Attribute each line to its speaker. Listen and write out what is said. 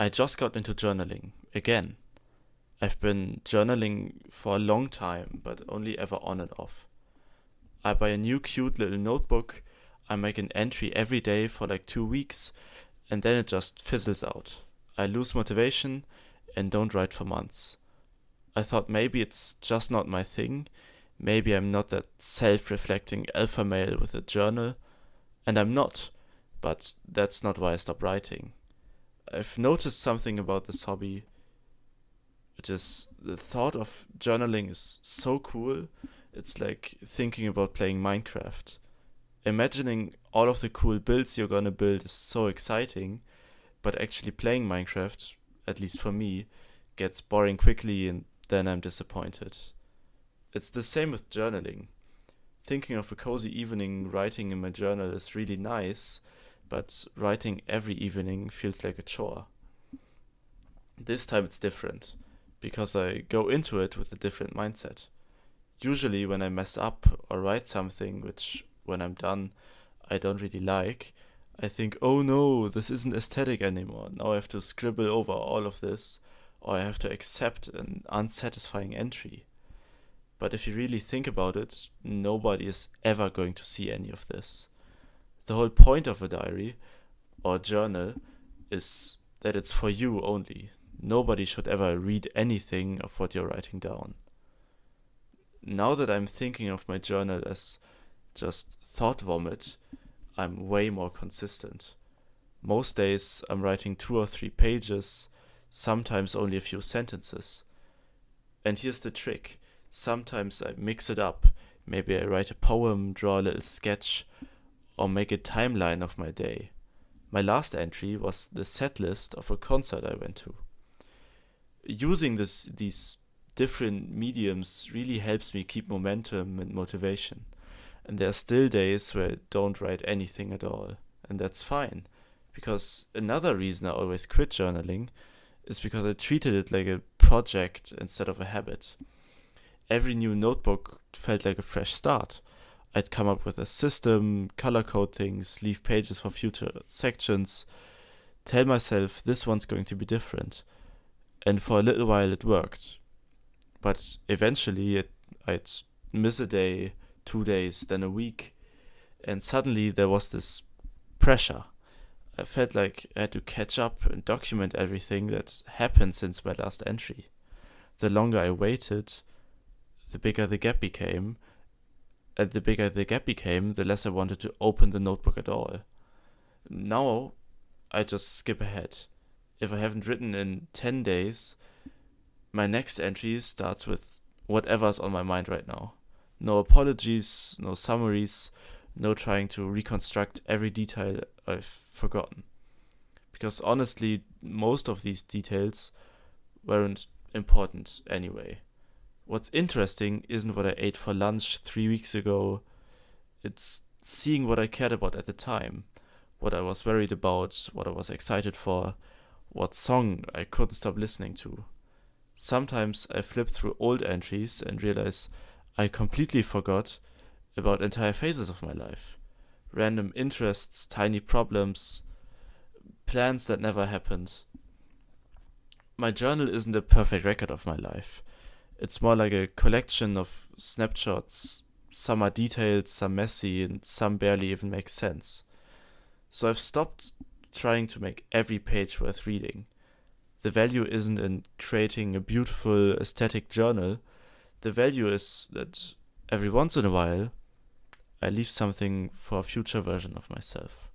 Speaker 1: I just got into journaling again. I've been journaling for a long time, but only ever on and off. I buy a new cute little notebook, I make an entry every day for like 2 weeks, and then it just fizzles out. I lose motivation and don't write for months. I thought maybe it's just not my thing, maybe I'm not that self reflecting alpha male with a journal, and I'm not, but that's not why I stopped writing. I've noticed something about this hobby, which is the thought of journaling is so cool. It's like thinking about playing Minecraft. Imagining all of the cool builds you're gonna build is so exciting, but actually playing Minecraft, at least for me, gets boring quickly and then I'm disappointed. It's the same with journaling. Thinking of a cozy evening writing in my journal is really nice, but writing every evening feels like a chore. This time it's different, because I go into it with a different mindset. Usually, when I mess up or write something which, when I'm done, I don't really like, I think, oh no, this isn't aesthetic anymore. Now I have to scribble over all of this, or I have to accept an unsatisfying entry. But if you really think about it, nobody is ever going to see any of this. The whole point of a diary or journal is that it's for you only. Nobody should ever read anything of what you're writing down. Now that I'm thinking of my journal as just thought vomit, I'm way more consistent. Most days I'm writing 2 or 3 pages, sometimes only a few sentences. And here's the trick. Sometimes I mix it up. Maybe I write a poem, draw a little sketch, or make a timeline of my day. My last entry was the set list of a concert I went to. Using these different mediums really helps me keep momentum and motivation. And there are still days where I don't write anything at all. And that's fine. Because another reason I always quit journaling is because I treated it like a project instead of a habit. Every new notebook felt like a fresh start. I'd come up with a system, color code things, leave pages for future sections, tell myself this one's going to be different. And for a little while it worked. But eventually I'd miss a day, 2 days, then a week, and suddenly there was this pressure. I felt like I had to catch up and document everything that happened since my last entry. The longer I waited, the bigger the gap became, and the bigger the gap became, the less I wanted to open the notebook at all. Now, I just skip ahead. If I haven't written in 10 days, my next entry starts with whatever's on my mind right now. No apologies, no summaries, no trying to reconstruct every detail I've forgotten. Because honestly, most of these details weren't important anyway. What's interesting isn't what I ate for lunch 3 weeks ago, it's seeing what I cared about at the time, what I was worried about, what I was excited for, what song I couldn't stop listening to. Sometimes I flip through old entries and realize I completely forgot about entire phases of my life. Random interests, tiny problems, plans that never happened. My journal isn't a perfect record of my life. It's more like a collection of snapshots. Some are detailed, some messy, and some barely even make sense. So I've stopped trying to make every page worth reading. The value isn't in creating a beautiful aesthetic journal. The value is that every once in a while, I leave something for a future version of myself.